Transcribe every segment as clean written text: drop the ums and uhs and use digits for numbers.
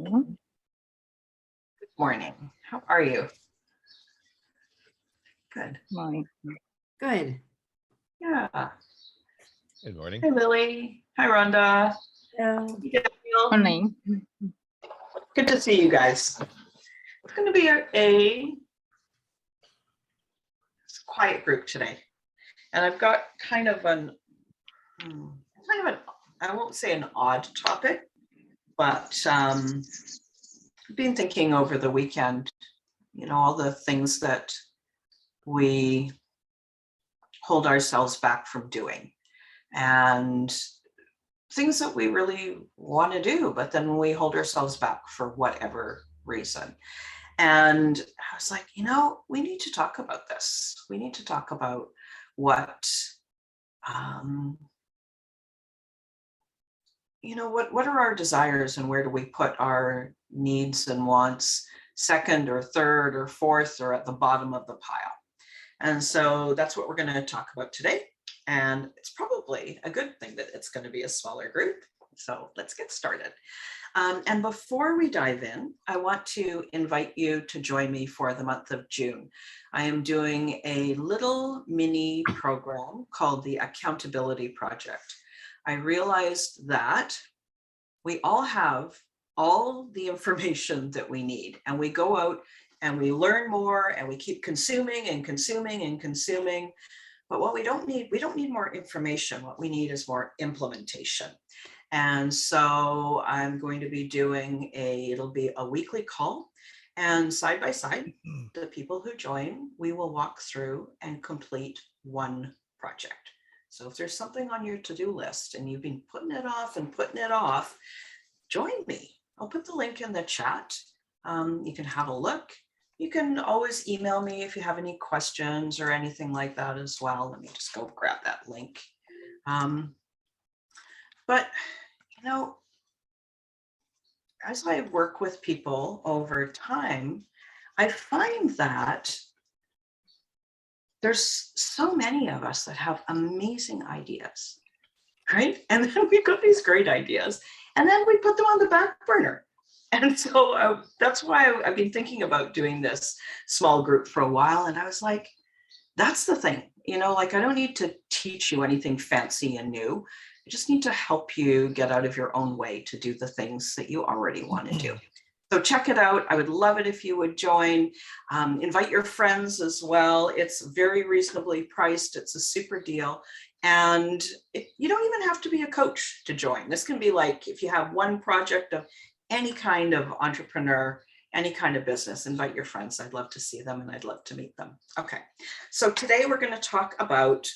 morning. Good morning. How are you? Good. Morning. Good. Yeah. Good morning. Hi, Lily. Hi, Rhonda. Hello. You Daniel. Morning. Good to see you guys. It's going to be a quiet group today. And I've got kind of I won't say an odd topic, but I've been thinking over the weekend, all the things that we hold ourselves back from doing and things that we really want to do, but then we hold ourselves back for whatever reason. And I was like, we need to talk about this. We need to talk about what are our desires and where do we put our needs and wants second or third or fourth or at the bottom of the pile. And so that's what we're going to talk about today. And it's probably a good thing that it's going to be a smaller group. So let's get started. And before we dive in, I want to invite you to join me for the month of June. I am doing a little mini program called the Accountability Project. I realized that we all have all the information that we need, and we go out and we learn more and we keep consuming and consuming and consuming. But what we don't need more information. What we need is more implementation. And so I'm going to be doing it'll be a weekly call, and side by side, the people who join, we will walk through and complete one project. So if there's something on your to-do list and you've been putting it off, join me. I'll put the link in the chat. You can have a look. You can always email me if you have any questions or anything like that as well. Let me just go grab that link. But, as I work with people over time, I find that there's so many of us that have amazing ideas, right? And then we've got these great ideas, and then we put them on the back burner. And so that's why I've been thinking about doing this small group for a while. And I was like, that's the thing, I don't need to teach you anything fancy and new. I just need to help you get out of your own way to do the things that you already want to do. So check it out. I would love it if you would join. Invite your friends as well. It's very reasonably priced. It's a super deal. And you don't even have to be a coach to join. This can be like if you have one project of any kind of entrepreneur, any kind of business, invite your friends. I'd love to see them and I'd love to meet them. Okay, so today we're going to talk about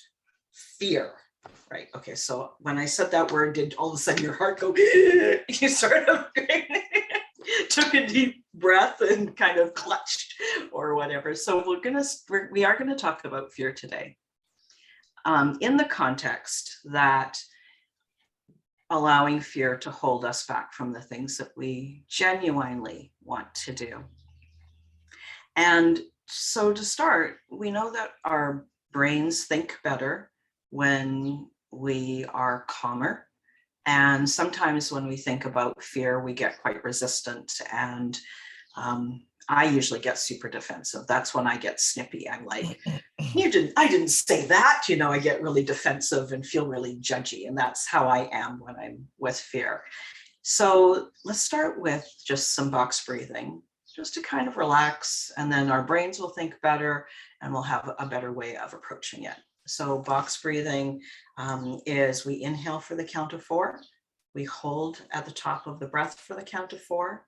fear, right? Okay, so when I said that word, did all of a sudden your heart go, you sort of took a deep breath and kind of clutched or whatever. So we are going to talk about fear today in the context that allowing fear to hold us back from the things that we genuinely want to do. And so to start, we know that our brains think better when we are calmer. And sometimes when we think about fear, we get quite resistant. And I usually get super defensive. That's when I get snippy. I'm like, I didn't say that. I get really defensive and feel really judgy. And that's how I am when I'm with fear. So let's start with just some box breathing, just to kind of relax. And then our brains will think better and we'll have a better way of approaching it. So box breathing is we inhale for the count of 4. We hold at the top of the breath for the count of 4.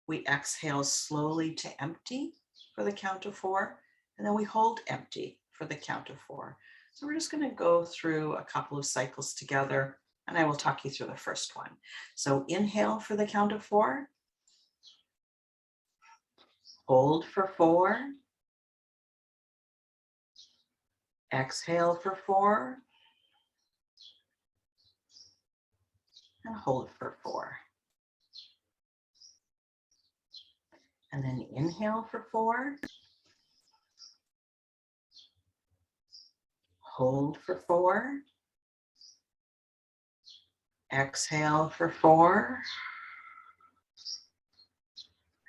We exhale slowly to empty for the count of 4. And then we hold empty for the count of 4. So we're just going to go through a couple of cycles together, and I will talk you through the first one. So inhale for the count of 4. Hold for 4. Exhale for 4. And hold for 4. And then inhale for 4. Hold for 4. Exhale for 4.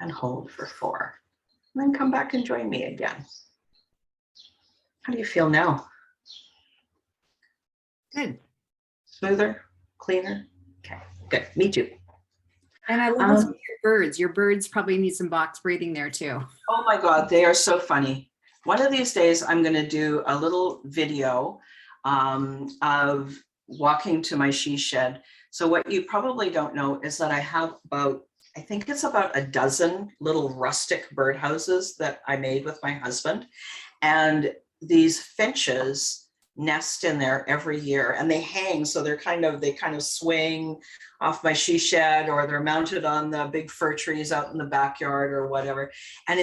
and hold for 4. And then come back and join me again. How do you feel now? Good. Smoother, cleaner? Okay, good. Me too. And I love listening to your birds. Your birds probably need some box breathing there too. Oh my God, they are so funny. One of these days, I'm going to do a little video of walking to my she shed. So what you probably don't know is that I have I think it's about a dozen little rustic birdhouses that I made with my husband. And these finches nest in there every year, and they hang. So they kind of swing off my she shed, or they're mounted on the big fir trees out in the backyard or whatever. And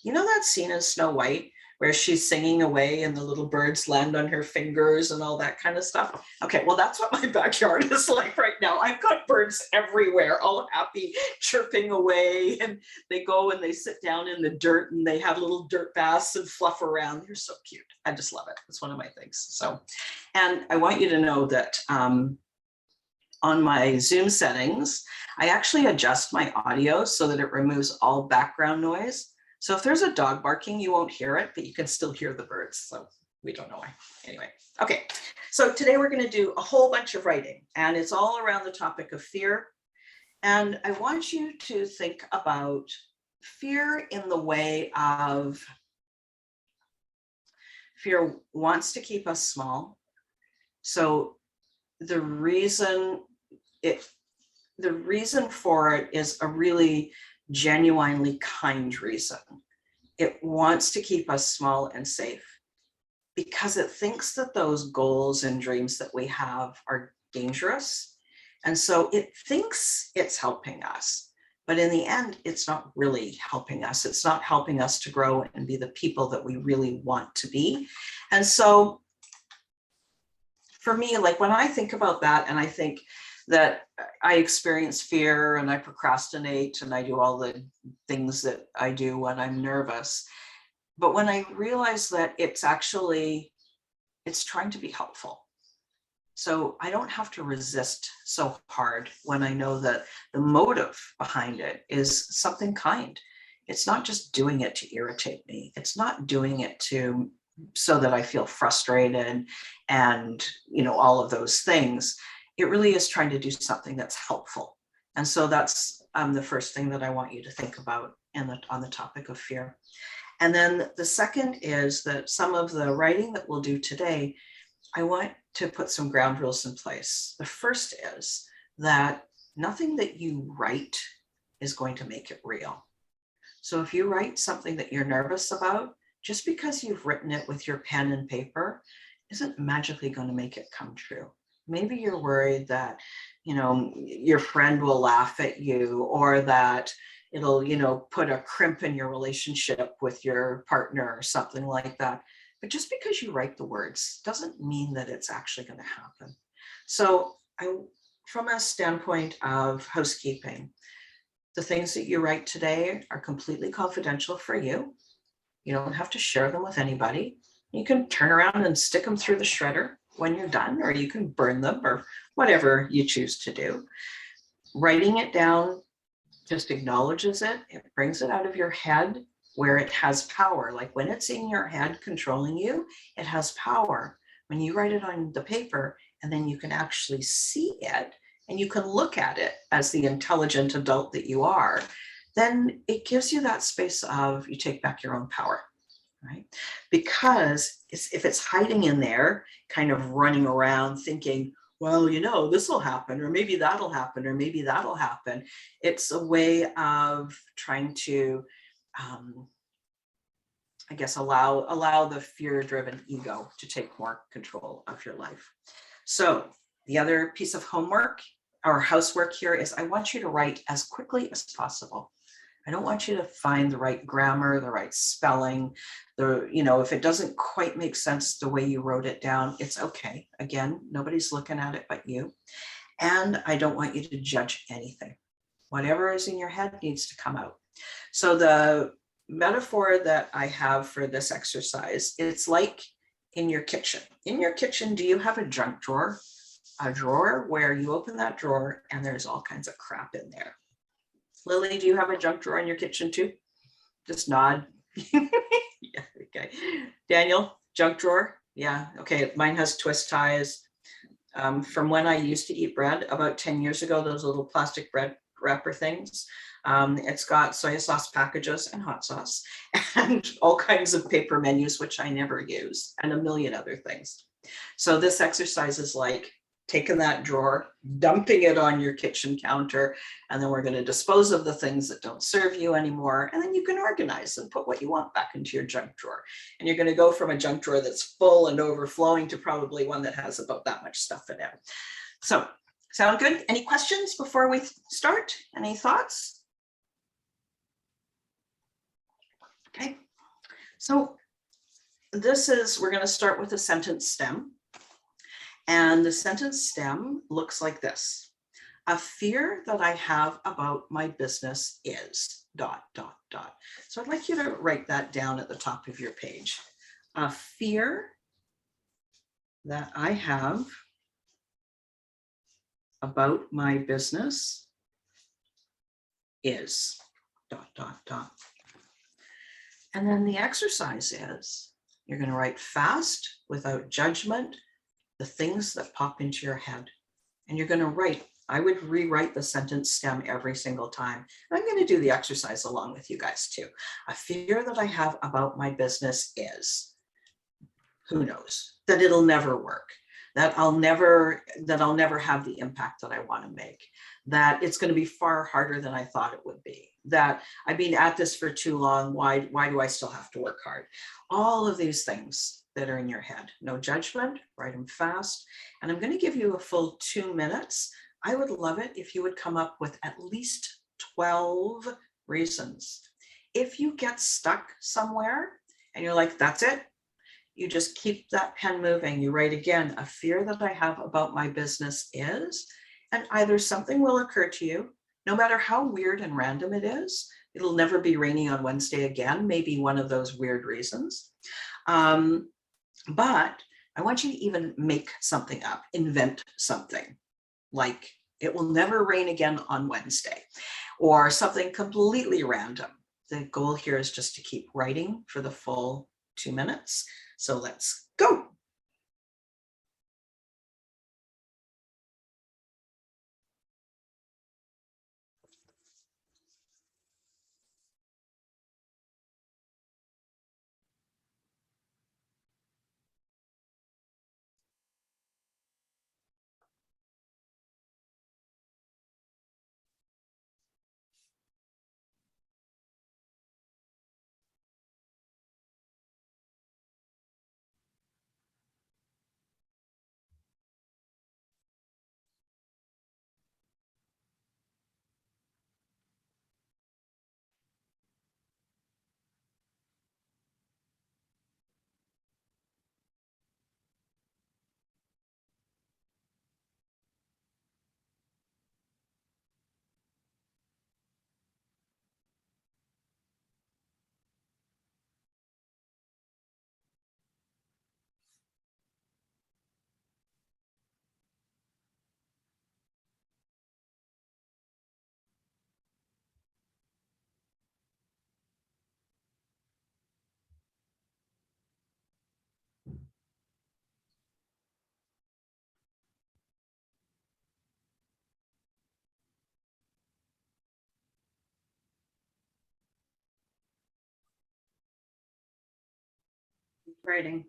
you know that scene in Snow White where she's singing away and the little birds land on her fingers and all that kind of stuff? Okay, well, that's what my backyard is like right now. I've got birds everywhere, all happy, chirping away, and they go and they sit down in the dirt and they have little dirt baths and fluff around. They're so cute. I just love it. It's one of my things. So, and I want you to know that on my Zoom settings, I actually adjust my audio so that it removes all background noise. So if there's a dog barking, you won't hear it, but you can still hear the birds. So we don't know why. Anyway, okay. So today we're going to do a whole bunch of writing, and it's all around the topic of fear. And I want you to think about fear in the way of fear wants to keep us small. So the reason for it is a really genuinely kind reason. It wants to keep us small and safe because it thinks that those goals and dreams that we have are dangerous. And so it thinks it's helping us, but in the end, it's not really helping us. It's not helping us to grow and be the people that we really want to be. And so for me, like when I think about that, and I think that I experience fear and I procrastinate and I do all the things that I do when I'm nervous. But when I realize that it's trying to be helpful. So I don't have to resist so hard when I know that the motive behind it is something kind. It's not just doing it to irritate me. It's not doing it so that I feel frustrated and, all of those things. It really is trying to do something that's helpful. And so that's the first thing that I want you to think about on the topic of fear. And then the second is that some of the writing that we'll do today, I want to put some ground rules in place. The first is that nothing that you write is going to make it real. So if you write something that you're nervous about, just because you've written it with your pen and paper isn't magically going to make it come true. Maybe you're worried that, your friend will laugh at you, or that it'll, put a crimp in your relationship with your partner or something like that. But just because you write the words doesn't mean that it's actually going to happen. So from a standpoint of housekeeping, the things that you write today are completely confidential for you. You don't have to share them with anybody. You can turn around and stick them through the shredder when you're done, or you can burn them, or whatever you choose to do. Writing it down just acknowledges it. It brings it out of your head where it has power. Like when it's in your head controlling you, it has power. When you write it on the paper, and then you can actually see it, and you can look at it as the intelligent adult that you are, then it gives you that space of you take back your own power. Right? Because if it's hiding in there, kind of running around thinking, well, this will happen, or maybe that'll happen, or maybe that'll happen. It's a way of trying to, allow the fear-driven ego to take more control of your life. So the other piece of homework or housework here is I want you to write as quickly as possible. I don't want you to find the right grammar, the right spelling, if it doesn't quite make sense the way you wrote it down, it's okay. Again, nobody's looking at it but you. And I don't want you to judge anything. Whatever is in your head needs to come out. So the metaphor that I have for this exercise, it's like in your kitchen. In your kitchen, do you have a junk drawer? A drawer where you open that drawer and there's all kinds of crap in there. Lily, do you have a junk drawer in your kitchen too? Just nod. Yeah, okay. Daniel, junk drawer? Yeah, okay. Mine has twist ties. From when I used to eat bread about 10 years ago, those little plastic bread wrapper things. It's got soy sauce packages and hot sauce and all kinds of paper menus, which I never use, and a million other things. So this exercise is like taking that drawer, dumping it on your kitchen counter, and then we're going to dispose of the things that don't serve you anymore. And then you can organize and put what you want back into your junk drawer. And you're going to go from a junk drawer that's full and overflowing to probably one that has about that much stuff in it. So, sound good? Any questions before we start? Any thoughts? Okay. So we're going to start with a sentence stem. And the sentence stem looks like this. A fear that I have about my business is ... So I'd like you to write that down at the top of your page. A fear that I have about my business is ... And then the exercise is you're going to write fast without judgment the things that pop into your head. And you're going to write, I would rewrite the sentence stem every single time. And I'm going to do the exercise along with you guys too. A fear that I have about my business is, who knows, that it'll never work, that I'll never have the impact that I want to make, that it's going to be far harder than I thought it would be, that I've been at this for too long. Why do I still have to work hard? All of these things that are in your head. No judgment, write them fast. And I'm going to give you a full 2 minutes. I would love it if you would come up with at least 12 reasons. If you get stuck somewhere and you're like, that's it, you just keep that pen moving. You write again, a fear that I have about my business is, and either something will occur to you, no matter how weird and random it is. It'll never be raining on Wednesday again, maybe one of those weird reasons. But I want you to even make something up, invent something, like it will never rain again on Wednesday, or something completely random. The goal here is just to keep writing for the full 2 minutes. So let's go. Keep writing.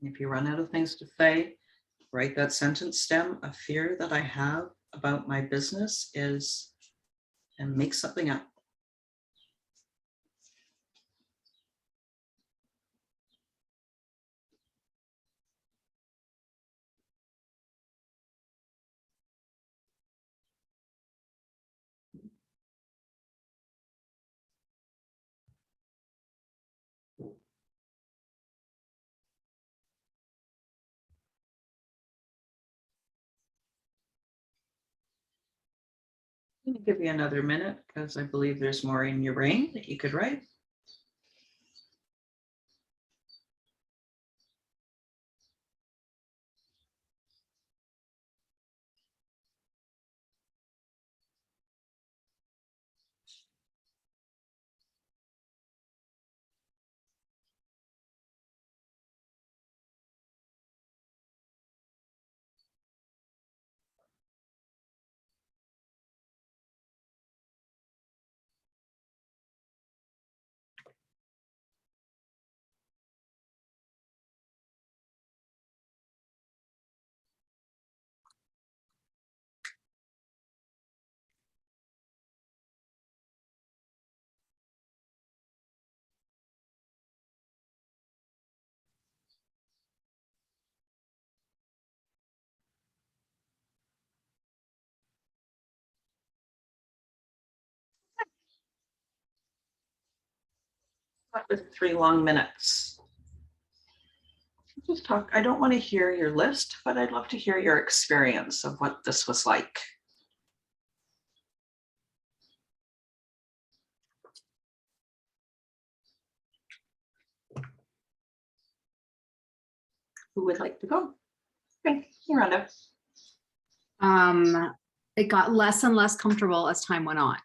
If you run out of things to say, write that sentence stem. A fear that I have about my business is, and make something up. I'm going to give you another minute because I believe there's more in your brain that you could write. What was 3 long minutes? Just talk. I don't want to hear your list, but I'd love to hear your experience of what this was like. Who would like to go? Okay, Miranda. It got less and less comfortable as time went on.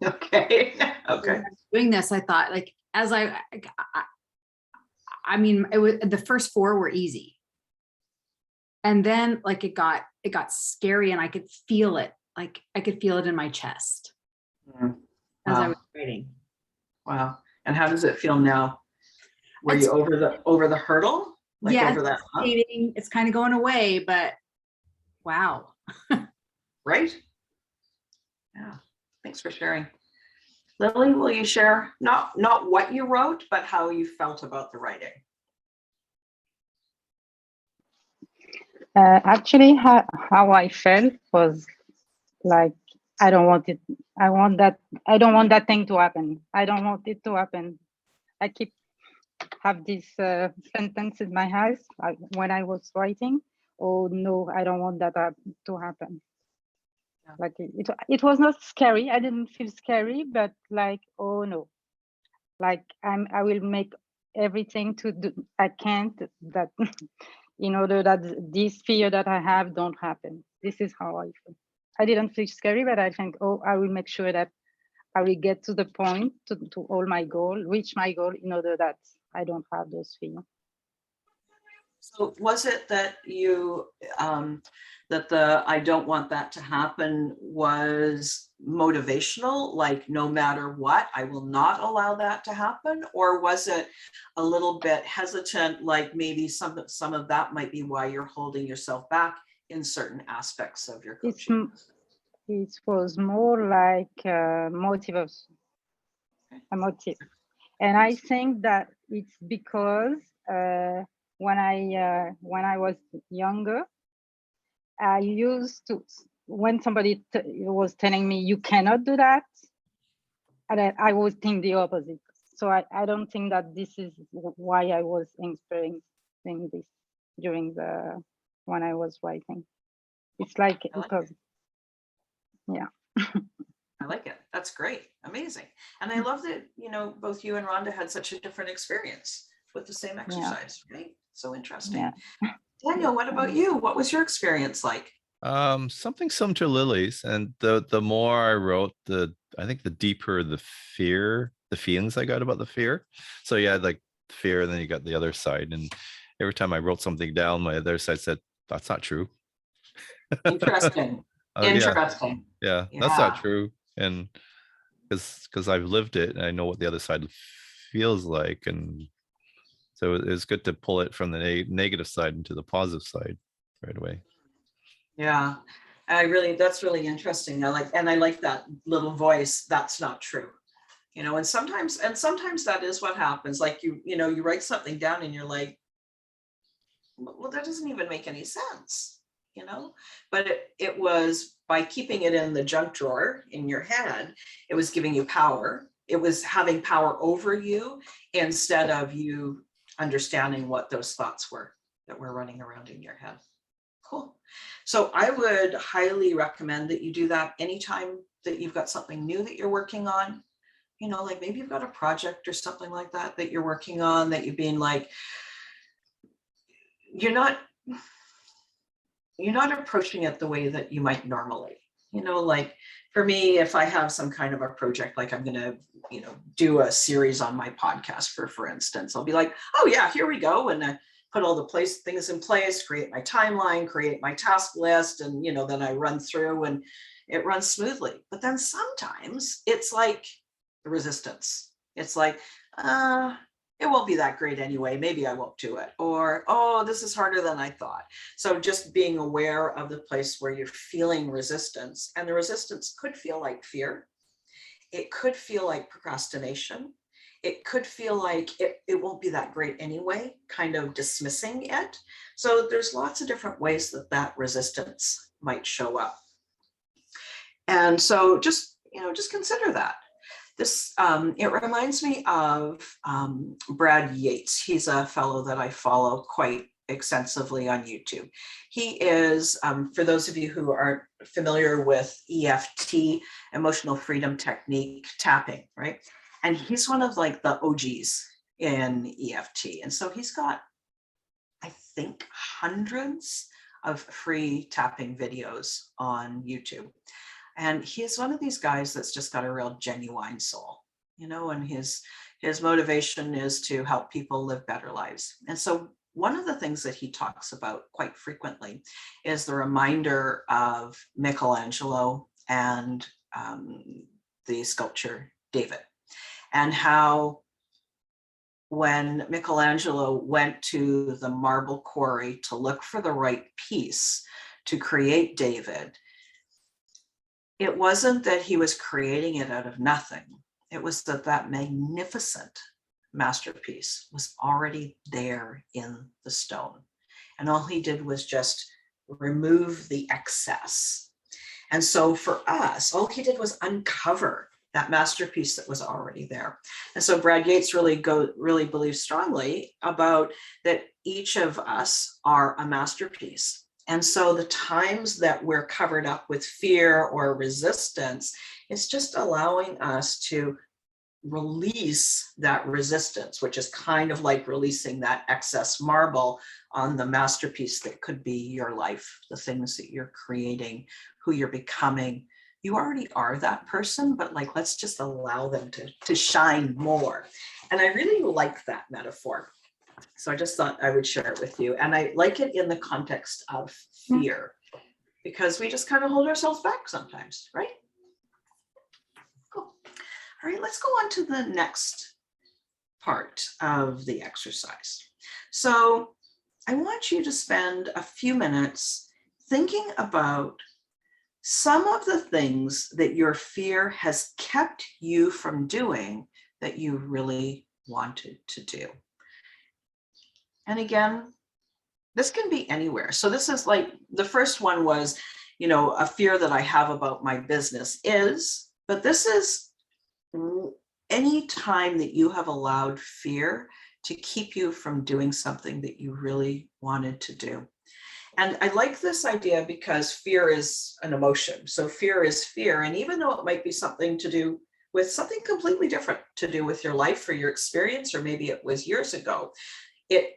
Okay. Okay. Doing this, I thought, like, as I mean, it was the first 4 were easy, and then like it got scary, and I could feel it. Like I could feel it in my chest as I was writing. Wow. And how does it feel now? Were It's- you over the hurdle? Like yeah, over that hump? it's kind of going away, but wow. Right? Yeah. Thanks for sharing. Lily, will you share not what you wrote, but how you felt about the writing? Actually, how I felt was like, I don't want it. I don't want that thing to happen. I don't want it to happen. I keep have this sentence in my house when I was writing. Oh no, I don't want that to happen. Yeah. Like it was not scary. I didn't feel scary, but like, oh no, like I will make everything to do. I can't that in order that this fear that I have don't happen. This is how I feel. I didn't feel scary, but I think, oh, I will make sure that I will get to the point to all my goal, reach my goal in order that I don't have those fears. So was it that you that the I don't want that to happen was motivational, like no matter what, I will not allow that to happen? Or was it a little bit hesitant, like maybe some of that might be why you're holding yourself back in certain aspects of your coaching? It was more like a motive. And I think that it's because when I was younger, I used to, when somebody was telling me you cannot do that, and I would think the opposite. So I don't think that this is why I was experiencing this during when I was writing. It's like because, yeah. I like it. That's great. Amazing. And I love that, both you and Rhonda had such a different experience with the same exercise, right? So interesting. Yeah. Daniel, what about you? What was your experience like? Something similar to Lily's, and the more I wrote, I think the deeper the feelings I got about the fear. So you had like fear, and then you got the other side. And every time I wrote something down, my other side said, "That's not true." Interesting. Interesting. Yeah, that's not true. And because I've lived it and I know what the other side feels like, and so it's good to pull it from the negative side into the positive side right away. Yeah, that's really interesting. I like that little voice. That's not true. And sometimes that is what happens. Like you write something down and you're like, well, that doesn't even make any sense. But it was by keeping it in the junk drawer in your head, it was giving you power. It was having power over you instead of you understanding what those thoughts were that were running around in your head. Cool. So I would highly recommend that you do that anytime that you've got something new that you're working on. Like maybe you've got a project or something like that you're working on, that you've been like, you're not approaching it the way that you might normally. Like for me, if I have some kind of a project, like I'm going to, do a series on my podcast for instance, I'll be like, oh yeah, here we go. And put all the things in place, create my timeline, create my task list. And, then I run through and it runs smoothly. But then sometimes it's like the resistance. It's like, it won't be that great anyway. Maybe I won't do it. Or, oh, this is harder than I thought. So just being aware of the place where you're feeling resistance, and the resistance could feel like fear. It could feel like procrastination. It could feel like it won't be that great anyway, kind of dismissing it. So there's lots of different ways that resistance might show up. And so just consider that. This, it reminds me of Brad Yates. He's a fellow that I follow quite extensively on YouTube. He is, for those of you who aren't familiar with EFT, emotional freedom technique tapping, right? And he's one of like the OGs in EFT. And so he's got, I think, hundreds of free tapping videos on YouTube. And he's one of these guys that's just got a real genuine soul, you know, and his motivation is to help people live better lives. And so one of the things that he talks about quite frequently is the reminder of Michelangelo and the sculpture David, and how when Michelangelo went to the marble quarry to look for the right piece to create David, it wasn't that he was creating it out of nothing. It was that that magnificent masterpiece was already there in the stone. And all he did was just remove the excess. And so for us, all he did was uncover that masterpiece that was already there. And so Brad Yates really believes strongly about that each of us are a masterpiece. And so the times that we're covered up with fear or resistance, it's just allowing us to release that resistance, which is kind of like releasing that excess marble on the masterpiece that could be your life, the things that you're creating, who you're becoming. You already are that person, but like, let's just allow them to shine more. And I really like that metaphor. So I just thought I would share it with you. And I like it in the context of fear, because we just kind of hold ourselves back sometimes, right? Cool. All right, let's go on to the next part of the exercise. So I want you to spend a few minutes thinking about some of the things that your fear has kept you from doing that you really wanted to do. And again, this can be anywhere. So this is like, the first one was, you know, a fear that I have about my business is, but this is any time that you have allowed fear to keep you from doing something that you really wanted to do. And I like this idea because fear is an emotion. So fear is fear. And even though it might be something to do with something completely different to do with your life or your experience, or maybe it was years ago, it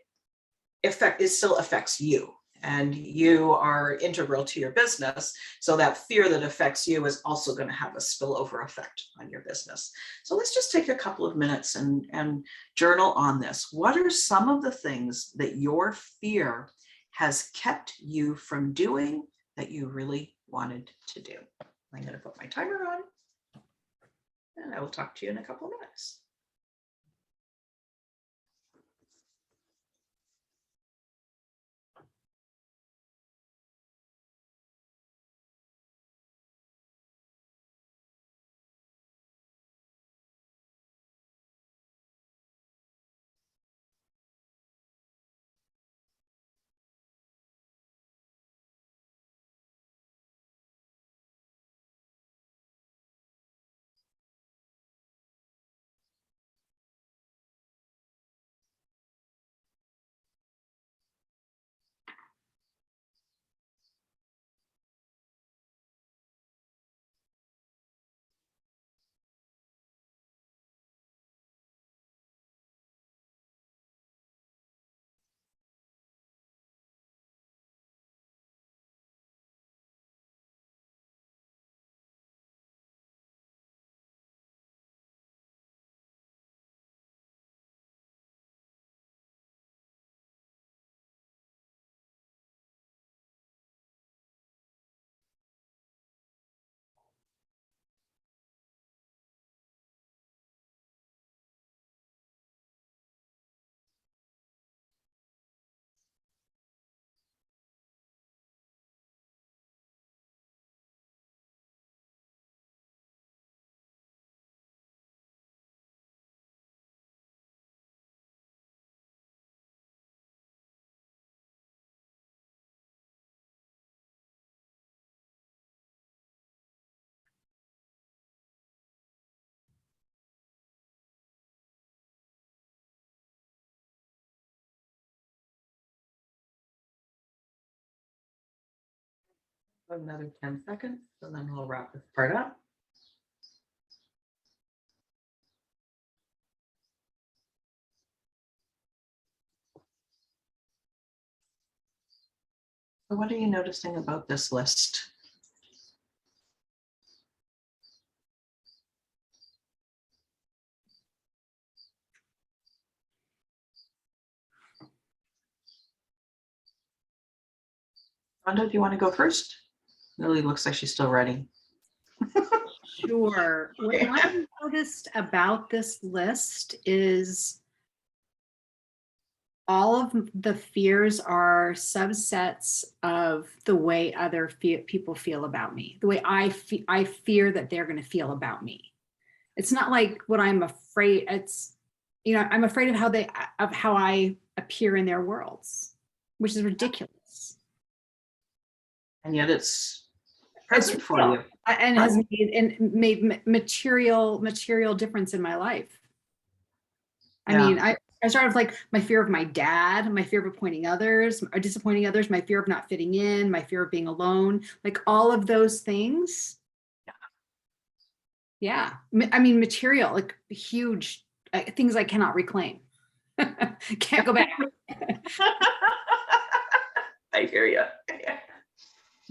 still affects you, and you are integral to your business. So that fear that affects you is also going to have a spillover effect on your business. So let's just take a couple of minutes and journal on this. What are some of the things that your fear has kept you from doing that you really wanted to do? I'm going to put my timer on, and I will talk to you in a couple of minutes. Another 10 seconds, and then we'll wrap this part up. So what are you noticing about this list? Rhonda, do you want to go first? Lily looks like she's still writing. Sure. What Okay. I noticed about this list is all of the fears are subsets of the way other people feel about me, the way I fear that they're going to feel about me. It's not like what I'm afraid. It's, you know, I'm afraid of how I appear in their worlds, which is ridiculous. And yet it's present for real. you. And has made material difference in my life. I Yeah. mean, I started with like my fear of my dad, my fear of disappointing others, my fear of not fitting in, my fear of being alone, like all of those things. Yeah. I mean, material, like huge things I cannot reclaim. Can't go back. I hear you.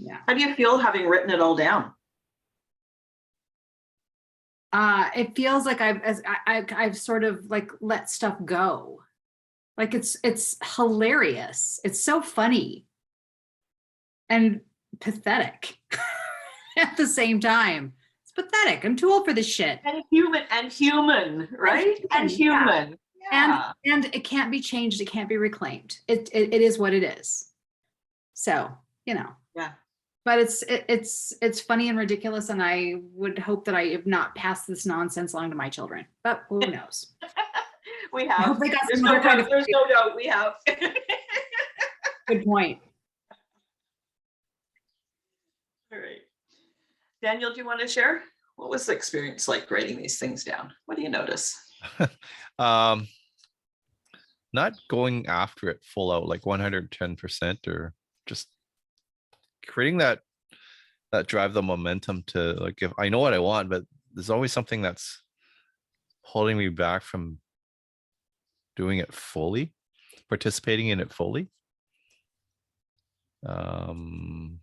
Yeah. How do you feel having written it all down? It feels like I've sort of like let stuff go. Like it's hilarious. It's so funny and pathetic at the same time. It's pathetic. I'm too old for this shit. And human, right? And Yeah. human. Yeah. And it can't be changed. It can't be reclaimed. It is what it is. So, you know. Yeah. But it's funny and ridiculous, and I would hope that I have not passed this nonsense along to my children. But who knows? We I have. hope they got There's some no other kind doubt. of There's no doubt we have. good point. All right. Daniel, do you want to share? What was the experience like writing these things down? What do you notice? Not going after it full out, like 110%, or just creating that drive, the momentum to, like, if I know what I want, but there's always something that's holding me back from doing it fully, participating in it fully. Because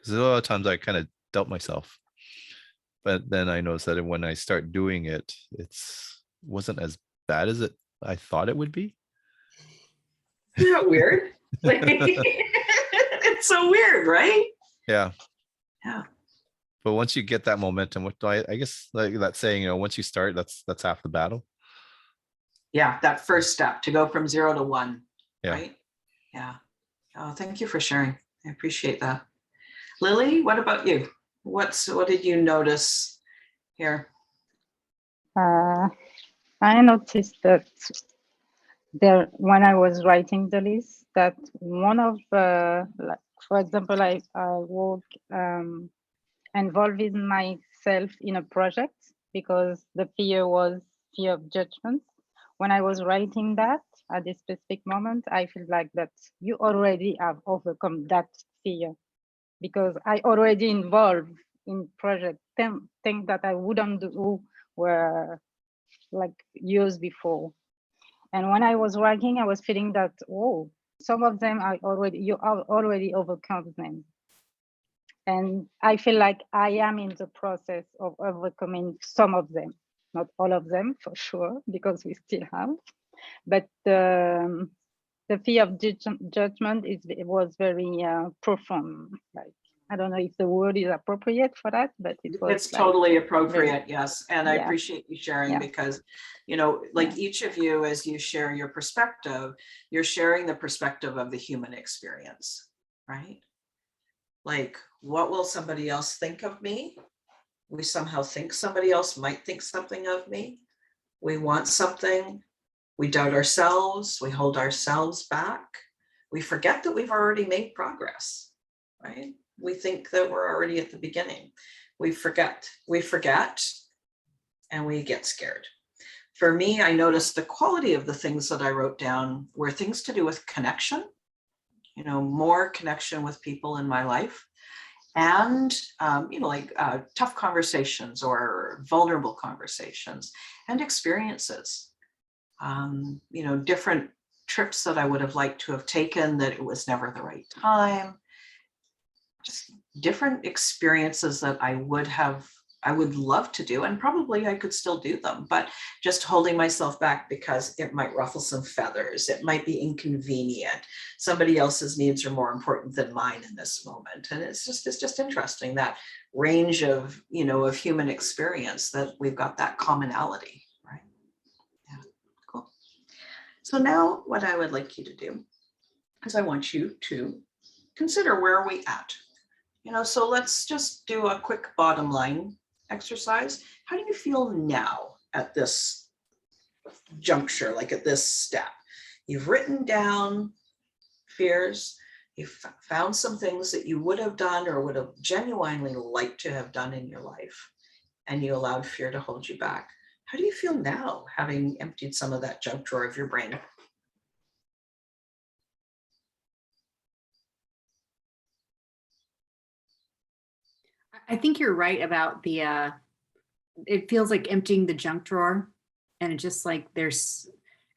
a lot of times I kind of doubt myself, but then I noticed that when I start doing it, wasn't as bad as I thought it would be. Isn't that weird? Like, it's so weird, right? Yeah. Yeah. But once you get that momentum, I guess, like that saying, once you start, that's half the battle. Yeah, that first step to go from 0 to 1. Yeah. Right? Yeah. Oh, thank you for sharing. I appreciate that. Lily, what about you? What did you notice here? I noticed that when I was writing the list, that one of like, for example, I would involving myself in a project because the fear was fear of judgment. When I was writing that at this specific moment, I feel like that you already have overcome that fear because I already involved in project things that I wouldn't do were like years before. And when I was writing, I was feeling that, oh, some of them you are already overcome them. And I feel like I am in the process of overcoming some of them, not all of them for sure, because we still have. But the fear of judgment it was very profound. Like, I don't know if the word is appropriate for that, but It's like, totally appropriate, yes. And I appreciate you sharing because, like each of you, as you share your perspective, you're sharing the perspective of the human experience, right? Like, what will somebody else think of me? We somehow think somebody else might think something of me. We want something. We doubt ourselves. We hold ourselves back. We forget that we've already made progress, right? We think that we're already at the beginning. We forget, and we get scared. For me, I noticed the quality of the things that I wrote down were things to do with connection, more connection with people in my life. and like tough conversations or vulnerable conversations and experiences. Different trips that I would have liked to have taken that it was never the right time. Just different experiences that I would love to do, and probably I could still do them, but just holding myself back because it might ruffle some feathers. It might be inconvenient. Somebody else's needs are more important than mine in this moment. And it's just interesting, that range of, of human experience, that we've got that commonality, right? Yeah, cool. So now what I would like you to do is I want you to consider, where are we at? So let's just do a quick bottom line exercise. How do you feel now at this juncture, like at this step? You've written down fears. You've found some things that you would have done or would have genuinely liked to have done in your life, and you allowed fear to hold you back. How do you feel now, having emptied some of that junk drawer of your brain? I think you're right about the, it feels like emptying the junk drawer, and it just like it's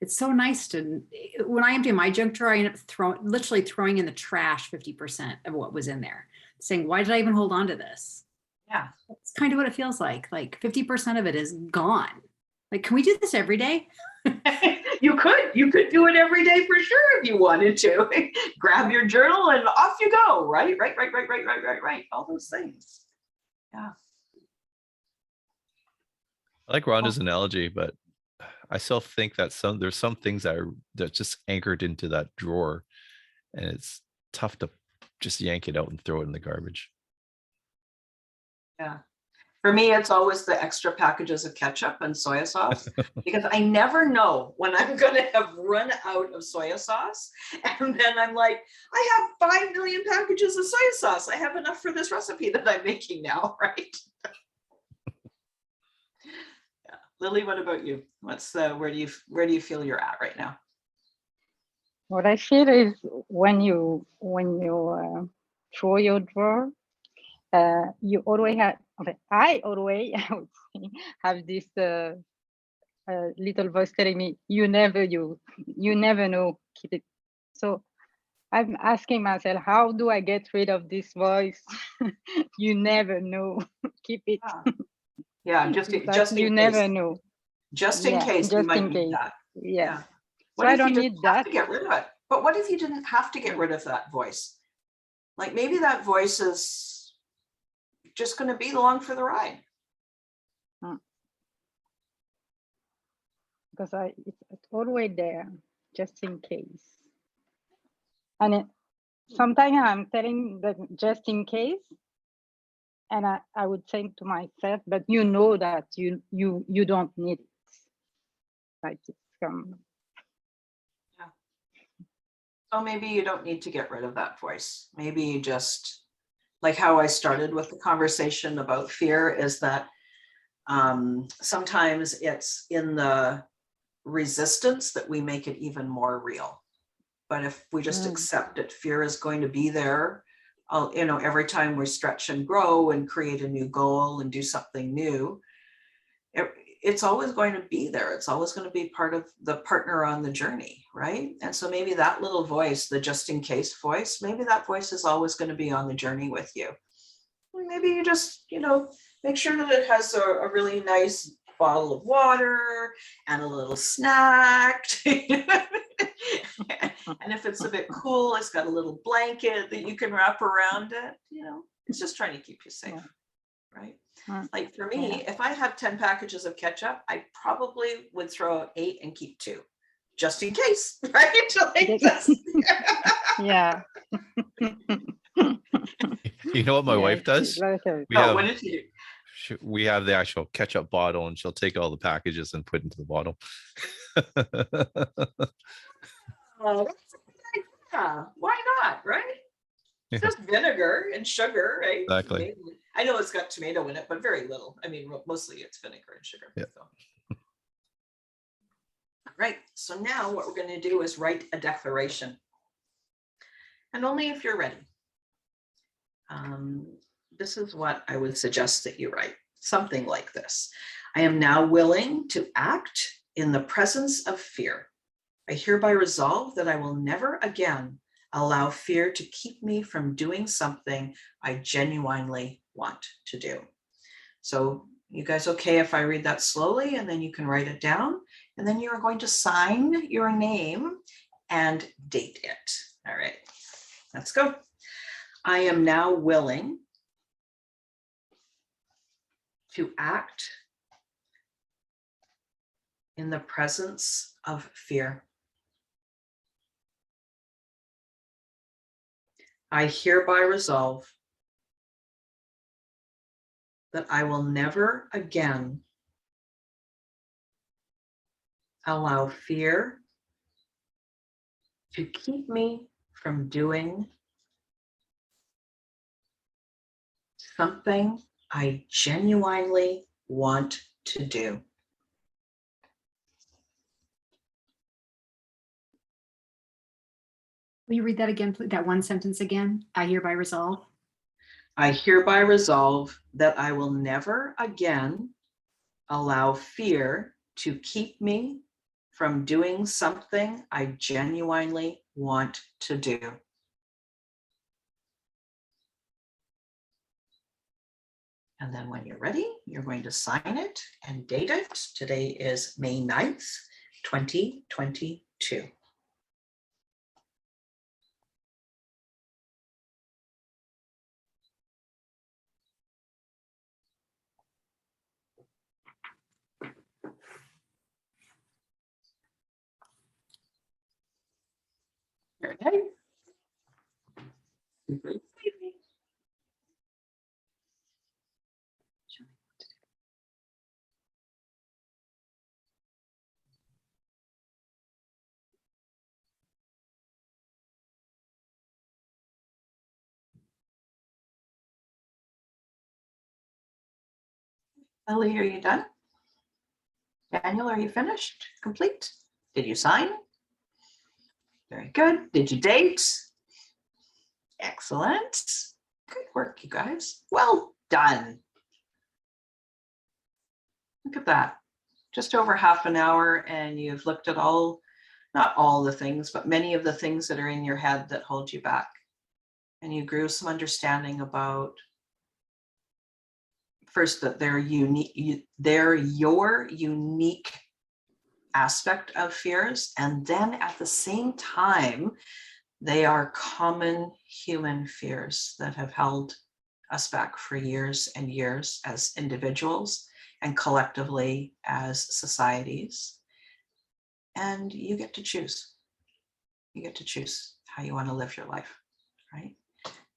so nice to, when I empty my junk drawer, I end up literally throwing in the trash 50% of what was in there, saying, why did I even hold on to this? Yeah. That's kind of what it feels like 50% of it is gone. Like, can we do this every day? You could do it every day for sure if you wanted to. Grab your journal and off you go, right? Right. All those things. Yeah. I like Rhonda's analogy, but I still think that there's some things that just anchored into that drawer, and it's tough to just yank it out and throw it in the garbage. Yeah. For me, it's always the extra packages of ketchup and soy sauce, because I never know when I'm going to have run out of soy sauce. And then I'm like, I have 5 million packages of soy sauce. I have enough for this recipe that I'm making now, right? Yeah. Lily, what about you? Where do you feel you're at right now? What I feel is when you throw your drawer, you always have. Okay, I always I would say, have this little voice telling me, you never know, keep it. So I'm asking myself, how do I get rid of this voice? You never know, keep it. Yeah, just in you case. Never know. Just in case, you might need that. Yeah. What So if I don't you didn't need have that. to get rid of it? But what if you didn't have to get rid of that voice? Like, maybe that voice is just going to be along for the ride. Because it's always there, just in case. And sometimes I'm telling that just in case, and I would say to myself, but you know that you don't need it. Like it's Yeah. So maybe you don't need to get rid of that voice. Maybe you just, like how I started with the conversation about fear, is that sometimes it's in the resistance that we make it even more real. But if we just accept it, fear is going to be there. Every time we stretch and grow and create a new goal and do something new, it's always going to be there. It's always going to be part of the partner on the journey, right? And so maybe that little voice, the just in case voice, maybe that voice is always going to be on the journey with you. Maybe you just, make sure that it has a really nice bottle of water and a little snack. And if it's a bit cool, it's got a little blanket that you can wrap around it. It's just trying to keep you safe, right? Like for me, if I had 10 packages of ketchup, I probably would throw out 8 and keep 2, just in case, right? Like yeah. You know what my wife does? We have the actual ketchup bottle, and she'll take all the packages and put into the bottle. Yeah, why not, right? It's just vinegar and sugar, right? Exactly. I know it's got tomato in it, but very little. I mean, mostly it's vinegar and sugar. Yeah. So. Right. So now what we're going to do is write a declaration. And only if you're ready. this is what I would suggest that you write. Something like this. I am now willing to act in the presence of fear. I hereby resolve that I will never again allow fear to keep me from doing something I genuinely want to do. So you guys okay if I read that slowly and then you can write it down, and then you're going to sign your name and date it. All right, let's go. I am now willing to act in the presence of fear. I hereby resolve that I will never again allow fear to keep me from doing something I genuinely want to do. Will you read that again, please? That one sentence again? I hereby resolve. I hereby resolve that I will never again allow fear to keep me from doing something I genuinely want to do. And then when you're ready, you're going to sign it and date it. Today is May 9th, 2022. Okay. Ellie, are you done? Daniel, are you finished? Complete? Did you sign? Very good. Did you date? Excellent. Good work, you guys. Well done. Look at that. Just over half an hour, and you've looked at all, not all the things, but many of the things that are in your head that hold you back. And you grew some understanding about, first, that they're unique, they're your unique aspect of fears, and then at the same time they are common human fears that have held us back for years and years as individuals and collectively as societies. And you get to choose. You get to choose how you want to live your life, right?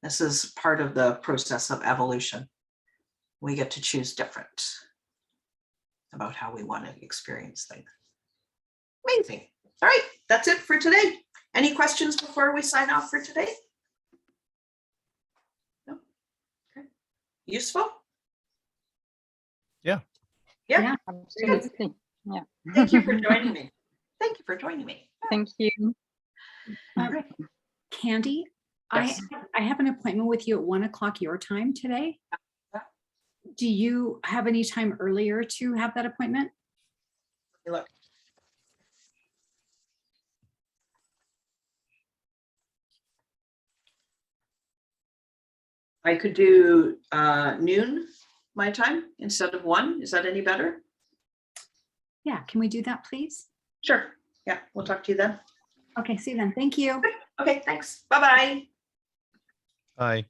This is part of the process of evolution. We get to choose different about how we want to experience things. Amazing. All right, that's it for today. Any questions before we sign off for today? No? Okay. Useful? Yeah. Yeah. Absolutely. Yeah. Thank you for joining me. Thank you for joining me. Thank you. All right. Candy, Yes. I have an appointment with you at 1 o'clock your time today. Do you have any time earlier to have that appointment? Look. I could do noon my time instead of 1. Is that any better? Yeah, can we do that, please? Sure. Yeah, we'll talk to you then. Okay, see you then. Thank you. Okay, thanks. Bye-bye. Bye.